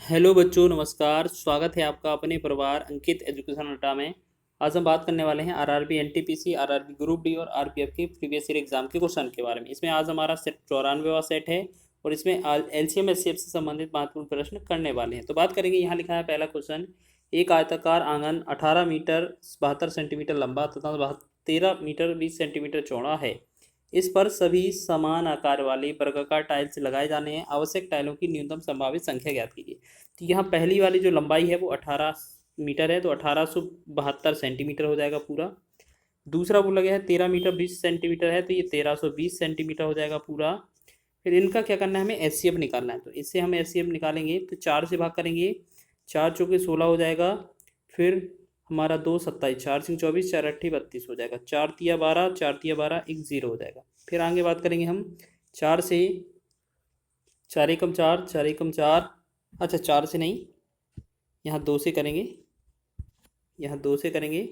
Hello बच्चों, नमस्कार। स्वागत है आपका अपने परिवार अंकित एजुकेशन अड्डा में। आज हम बात करने वाले हैं RRB NTPC, RRB group D और आरपीएफ के प्रीवियस ईयर एग्जाम के क्वेश्चन के बारे में। इसमें आज हमारा सेट 94वां सेट है और इसमें एलसीएम एचसीएफ से संबंधित महत्वपूर्ण प्रश्न करने वाले हैं। तो बात करेंगे। यहाँ लिखा है पहला क्वेश्चन, एक आयताकार आंगन 18 मीटर 72 सेंटीमीटर लंबा तथा 13 मीटर 20 सेंटीमीटर चौड़ा है। इस पर सभी समान आकार वाले वर्गाकार टाइल्स लगाए जाने हैं। आवश्यक टाइलों की न्यूनतम संभावित संख्या ज्ञात कीजिए। तो यहाँ पहली वाली जो लंबाई है वो 18 मीटर है, तो 1872 सेंटीमीटर हो जाएगा पूरा। दूसरा बोला गया है 13 मीटर 20 सेंटीमीटर है, तो ये 1320 सेंटीमीटर हो जाएगा पूरा। फिर इनका क्या करना है, हमें एचसीएफ निकालना है। तो इससे हम एचसीएफ निकालेंगे तो 4 से भाग करेंगे, 4 चौके 16 हो जाएगा। फिर हमारा 2 27, 4 सिंह 24, 4 अट्ठी 32 हो जाएगा। 4 तिया 12, 4 तिया 12, एक 0 हो जाएगा। फिर आगे बात करेंगे हम 4 से, 4 एकम 4, 4 एकम 4, अच्छा 4 से नहीं, यहाँ 2 से करेंगे, यहाँ 2 से करेंगे।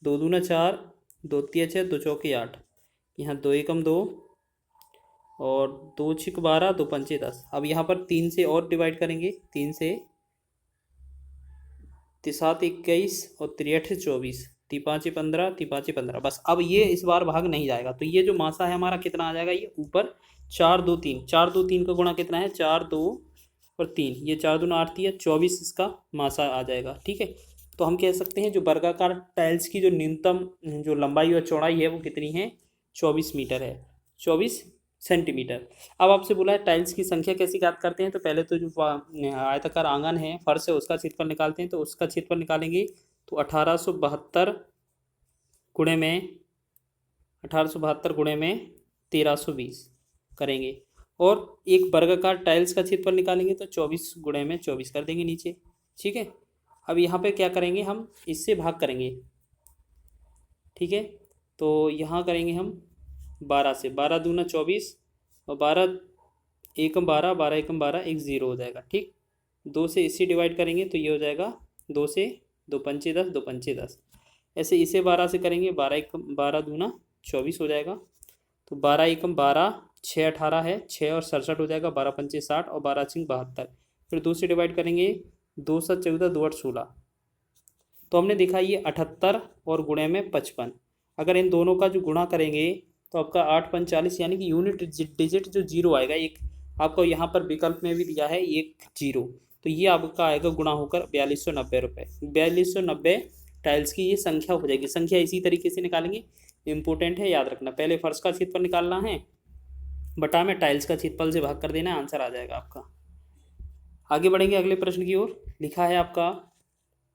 2 दूना 4, 2 तिया 6, 2 चौके 8, यहाँ 2 एकम 2 और 2 छिक 12, 2 पंचे 10। अब यहाँ पर 3 से और डिवाइड करेंगे, 3 से, 3 21 और 3 24, 3 15, 3 15। बस अब ये इस बार भाग नहीं जाएगा, तो ये जो मासा है हमारा कितना आ जाएगा, ये ऊपर 4 2 3, 4 2 3 का गुणा कितना है, 4 2 और 3, ये 4 दूना 8 है 24, इसका मासा आ जाएगा। ठीक है, तो हम कह सकते हैं जो वर्गाकार टाइल्स की जो न्यूनतम जो लंबाई और चौड़ाई है वो कितनी है, 24 मीटर है, 24 सेंटीमीटर। अब आपसे बोला है टाइल्स की संख्या कैसे ज्ञात करते हैं। तो पहले तो जो आयताकार आंगन है, फर्श है, उसका क्षेत्रफल निकालते हैं। तो उसका क्षेत्रफल निकालेंगे तो 1872 गुणे में 1872 गुणे में 1320 करेंगे। और एक वर्गाकार टाइल्स का क्षेत्रफल निकालेंगे तो 24 गुणे में 24 कर देंगे नीचे। ठीक है, अब यहाँ पे क्या करेंगे, हम इससे भाग करेंगे। ठीक है, तो यहाँ करेंगे हम 12 से, 12 दूना 24 और 12 एकम 12, 12 एकम 12, एक 0 हो जाएगा। ठीक, 2 से इसे डिवाइड करेंगे तो ये हो जाएगा 2 से, 2 पंचे 10, 2 पंचे 10। ऐसे इसे 12 से करेंगे, 12 एकम 12 दूना 24 हो जाएगा। तो 12 एकम 12, 6 18 है, 6 और 67 हो जाएगा, 12 पंचे 60 और 12 छिंग 72। फिर 2 से डिवाइड करेंगे, 2 7 14, 2 8 16। तो हमने देखा ये 78 और गुणे में 55। अगर इन दोनों का जो गुणा करेंगे तो आपका 8 45, यानी कि यूनिट डिजिट जो 0 आएगा, एक आपको यहाँ पर विकल्प में भी दिया है एक 0, तो ये आपका आएगा गुणा होकर 4290 रुपये। 4290 टाइल्स की ये संख्या हो जाएगी। संख्या इसी तरीके से निकालेंगे, इंपॉर्टेंट है, याद रखना। पहले फर्श का क्षेत्रफल निकालना है, बटा में टाइल्स का क्षेत्रफल से भाग कर देना है, आंसर आ जाएगा आपका। आगे बढ़ेंगे अगले प्रश्न की ओर। लिखा है आपका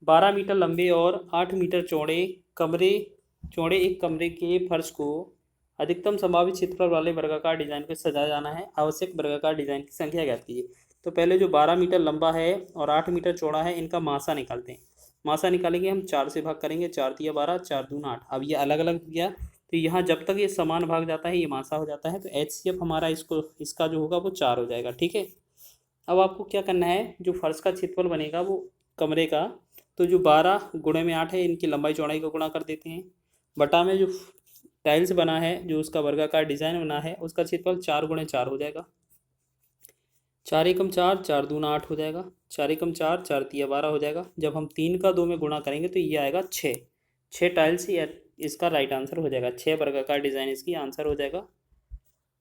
12 मीटर लंबे और 8 मीटर चौड़े एक कमरे के फर्श को अधिकतम संभावित क्षेत्रफल वाले वर्गाकार डिजाइन को सजाया जाना है। आवश्यक वर्गाकार डिजाइन की संख्या ज्ञात कीजिए। तो पहले जो 12 मीटर लंबा है और 8 मीटर चौड़ा है, इनका मासा निकालते हैं। मासा निकालेंगे हम, 4 से भाग करेंगे, 4 तिया 12, 4 दूना 8। अब ये अलग अलग गया, तो यहाँ जब तक ये समान भाग जाता है ये मासा हो जाता है। तो एचसीएफ हमारा इसका जो होगा वो 4 हो जाएगा। ठीक है, अब आपको क्या करना है, जो फर्श का क्षेत्रफल बनेगा वो कमरे का, तो जो 12 गुणे में 8 है, इनकी लंबाई चौड़ाई को गुणा कर देते हैं। बटा में जो टाइल्स बना है, जो उसका वर्गाकार डिजाइन बना है, उसका क्षेत्रफल 4 गुणे 4 हो जाएगा। 4 एकम 4, 4 दूना 8 हो जाएगा। 4 एकम 4, 4 तिया 12 हो जाएगा। जब हम 3 का 2 में गुणा करेंगे तो ये आएगा 6। 6 टाइल्स ही इसका राइट आंसर हो जाएगा। 6 वर्गाकार डिजाइन इसकी आंसर हो जाएगा।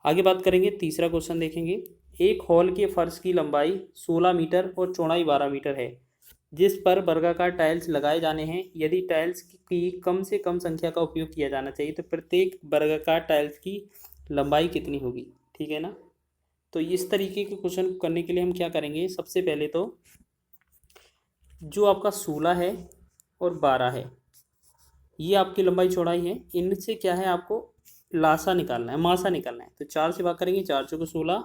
आगे बात करेंगे, तीसरा क्वेश्चन देखेंगे। एक हॉल के फर्श की लंबाई 16 मीटर और चौड़ाई 12 मीटर है, जिस पर वर्गाकार टाइल्स लगाए जाने हैं। यदि टाइल्स की कम से कम संख्या का उपयोग किया जाना चाहिए तो प्रत्येक वर्गाकार टाइल्स की लंबाई कितनी होगी। ठीक है ना, तो इस तरीके के क्वेश्चन करने के लिए हम क्या करेंगे, सबसे पहले तो जो आपका 16 है और 12 है, ये आपकी लंबाई चौड़ाई है। इनसे क्या है, आपको लासा निकालना है, मासा निकालना है। तो 4 से भाग करेंगे, 4 चौके 16,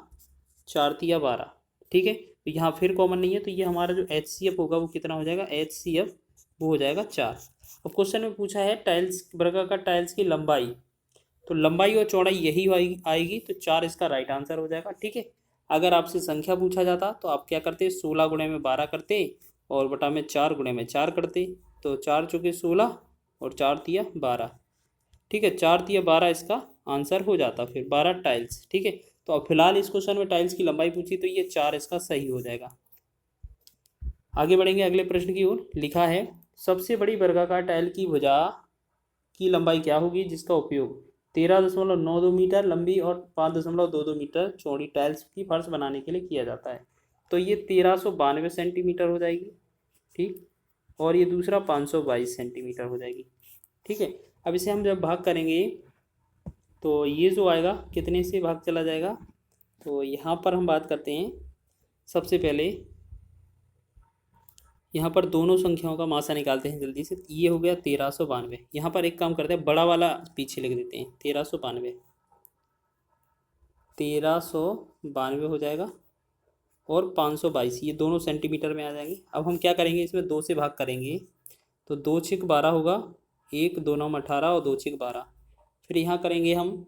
4 तिया 12। ठीक है, तो यहाँ फिर कॉमन नहीं है, तो ये हमारा जो एचसीएफ होगा वो कितना हो जाएगा, एचसीएफ वो हो जाएगा 4। अब क्वेश्चन में पूछा है टाइल्स वर्गाकार टाइल्स की लंबाई, तो लंबाई और चौड़ाई यही आएगी, तो 4 इसका राइट आंसर हो जाएगा। ठीक है, अगर आपसे संख्या पूछा जाता तो आप क्या करते, 16 गुणे में 12 करते और बटा में 4 गुणे में 4 करते। तो 4 चौके 16 और 4 तिया 12। ठीक है, 4 तिया 12 इसका आंसर हो जाता, फिर 12 टाइल्स। ठीक है, तो अब फिलहाल इस क्वेश्चन में टाइल्स की लंबाई पूछी तो ये 4 इसका सही हो जाएगा। आगे बढ़ेंगे अगले प्रश्न की ओर। लिखा है सबसे बड़ी वर्गाकार टाइल की भुजा की लंबाई क्या होगी जिसका उपयोग 13.92 मीटर लंबी और 5.22 मीटर चौड़ी टाइल्स की फर्श बनाने के लिए किया जाता है। तो ये 1392 सेंटीमीटर हो जाएगी, ठीक, और ये दूसरा 522 सेंटीमीटर हो जाएगी। ठीक है, अब इसे हम जब भाग करेंगे तो ये जो आएगा कितने से भाग चला जाएगा, तो यहाँ पर हम बात करते हैं सबसे पहले यहाँ पर दोनों संख्याओं का मासा निकालते हैं जल्दी से। ये हो गया 1392। यहाँ पर एक काम करते हैं, बड़ा वाला पीछे लिख देते हैं, 1392 हो जाएगा, और 522 ये दोनों सेंटीमीटर में आ जाएंगे। अब हम क्या करेंगे, इसमें 2 से भाग करेंगे तो 2 छिक 12 होगा, 1 2 9 18 और 2 छिक 12। फिर यहाँ करेंगे हम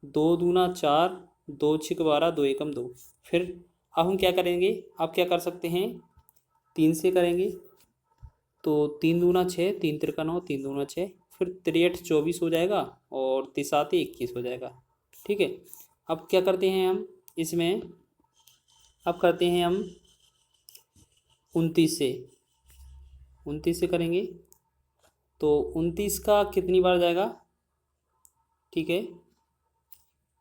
2 दूना 4, 2 छिक 12, 2 एकम 2। फिर अब हम क्या करेंगे, अब क्या कर सकते हैं, 3 से करेंगे तो 3 दूना 6, 3 तिरका 9, 3 दूना 6, फिर 63 24 हो जाएगा और 3 21 हो जाएगा। ठीक है, अब क्या करते हैं हम इसमें, अब करते हैं हम 29 से करेंगे तो 29 का कितनी बार जाएगा, ठीक है,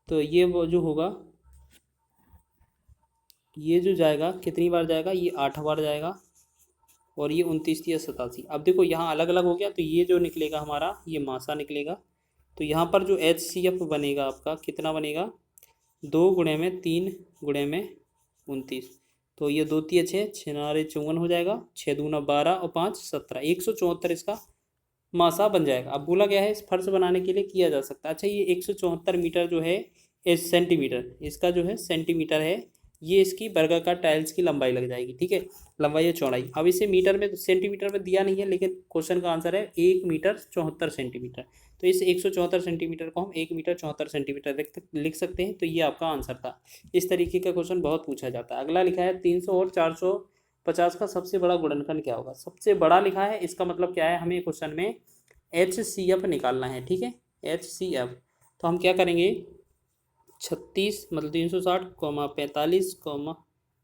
तो ये वो जो होगा, ये जो जाएगा कितनी बार जाएगा, ये 8 बार जाएगा, और ये 29 या 87। अब देखो यहाँ अलग अलग हो गया, तो ये जो निकलेगा हमारा ये मासा निकलेगा। तो यहाँ पर जो HCF बनेगा आपका कितना बनेगा, 2 गुणे में 3 गुणे में 29, तो ये 2 3 6, 6 9 54 हो जाएगा, 6 दूना 12 और 5 17, 174 इसका मासा बन जाएगा। अब बोला गया है इस फर्श बनाने के लिए किया जा सकता है। अच्छा, ये 174 मीटर जो है इस सेंटीमीटर, इसका जो है सेंटीमीटर है, ये इसकी वर्गाकार टाइल्स की लंबाई लग जाएगी। ठीक है, लंबाई या चौड़ाई। अब इसे मीटर में, सेंटीमीटर में दिया नहीं है, लेकिन क्वेश्चन का आंसर है 1 मीटर 74 सेंटीमीटर। तो इस 174 सेंटीमीटर को हम 1 मीटर 74 सेंटीमीटर लिख सकते हैं। तो ये आपका आंसर था। इस तरीके का क्वेश्चन बहुत पूछा जाता है। अगला लिखा है 300 और 450 का सबसे बड़ा गुणनखंड क्या होगा। सबसे बड़ा लिखा है, इसका मतलब क्या है, हमें क्वेश्चन में HCF निकालना है। ठीक है, HCF। तो हम क्या करेंगे, 36 मतलब 360 45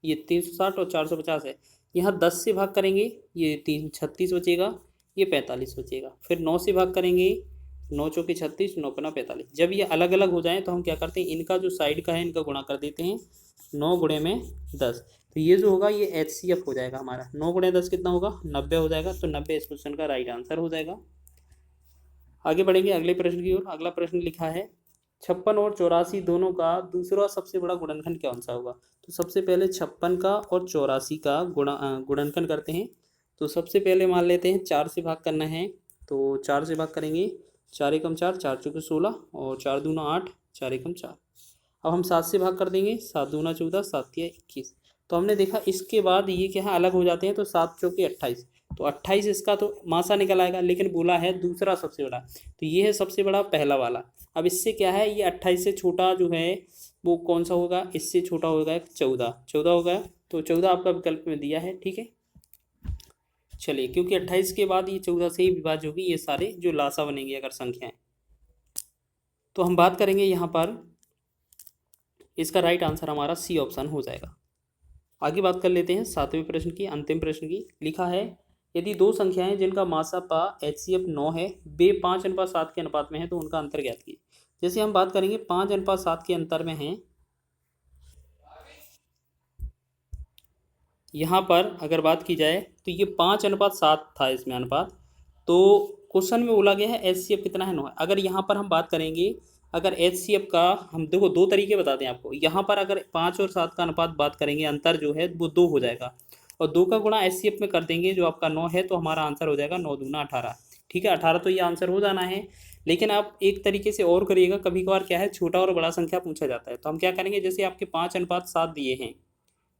ये 360 और 450 है, यहाँ 10 से भाग करेंगे, ये 36 बचेगा, ये 45 बचेगा। फिर 9 से भाग करेंगे, 9 चौके 36, 9 पना 45। जब ये अलग अलग हो जाएं तो हम क्या करते हैं, इनका जो साइड का है इनका गुणा कर देते हैं, 9 गुणे में 10। तो ये जो होगा ये HCF हो जाएगा हमारा। 9 गुणे 10 कितना होगा, 90 हो जाएगा। तो 90 इस क्वेश्चन का राइट आंसर हो जाएगा। आगे बढ़ेंगे अगले प्रश्न की ओर। अगला प्रश्न लिखा है 56 और 84 दोनों का दूसरा सबसे बड़ा गुणनखंड कौन सा होगा। तो सबसे पहले 56 का और 84 का गुणनखंड करते हैं। तो सबसे पहले मान लेते हैं 4 से भाग करना है, तो 4 से भाग करेंगे, 4 एकम 4, 4 चौके 16 और 4 दूना 8, 4 एकम 4। अब हम 7 से भाग कर देंगे, 7 दूना 14, 7 तिया 21। तो हमने देखा इसके बाद ये क्या है, अलग हो जाते हैं, तो 7 चौके 28, तो 28 इसका तो मासा निकल आएगा, लेकिन बोला है दूसरा सबसे बड़ा, तो ये है सबसे बड़ा पहला वाला। अब इससे क्या है, ये 28 से छोटा जो है वो कौन सा होगा, इससे छोटा होगा 14 होगा। तो 14 आपका विकल्प में दिया है। ठीक है, चलिए, क्योंकि 28 के बाद ये 14 से ही विभाज्य होगी, ये सारे जो लासा बनेंगे अगर संख्याएं। तो हम बात करेंगे यहाँ पर, इसका राइट आंसर हमारा C ऑप्शन हो जाएगा। आगे बात कर लेते हैं 7वें प्रश्न की, अंतिम प्रश्न की। लिखा है यदि दो संख्याएं जिनका मासा पा HCF 9 है, वे 5:7 के अनुपात में है, तो उनका अंतर ज्ञात कीजिए। जैसे हम बात करेंगे 5:7 के अंतर में हैं, यहाँ पर अगर बात की जाए तो ये 5:7 था इसमें अनुपात। तो क्वेश्चन में बोला गया है HCF कितना है, 9 है। अगर यहाँ पर हम बात करेंगे, अगर HCF का हम देखो 2 तरीके बताते हैं आपको। यहाँ पर अगर 5 और 7 का अनुपात बात करेंगे, अंतर जो है वो 2 हो जाएगा, और 2 का गुणा HCF में कर देंगे जो आपका 9 है, तो हमारा आंसर हो जाएगा 9 दूना 18। ठीक है, 18 तो ये आंसर हो जाना है। लेकिन आप एक तरीके से और करिएगा, कभी कभार क्या है छोटा और बड़ा संख्या पूछा जाता है, तो हम क्या करेंगे, जैसे आपके 5:7 दिए हैं,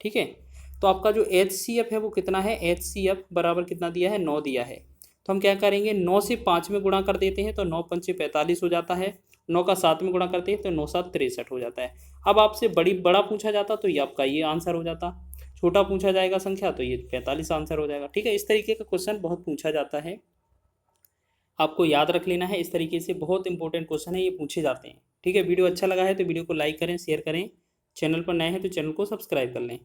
ठीक है, तो आपका जो HCF है वो कितना है, HCF बराबर कितना दिया है, 9 दिया है। तो हम क्या करेंगे, 9 से 5 में गुणा कर देते हैं, तो 9 पंचे 45 हो जाता है। 9 का 7 में गुणा करते हैं तो 9 7 63 हो जाता है। अब आपसे बड़ा पूछा जाता तो ये आपका ये आंसर हो जाता, छोटा पूछा जाएगा संख्या तो ये 45 आंसर हो जाएगा। ठीक है, इस तरीके का क्वेश्चन बहुत पूछा जाता है, आपको याद रख लेना है। इस तरीके से बहुत इंपॉर्टेंट क्वेश्चन है, ये पूछे जाते हैं। ठीक है, वीडियो अच्छा लगा है तो वीडियो को लाइक करें, शेयर करें, चैनल पर नए हैं तो चैनल को सब्सक्राइब कर लें।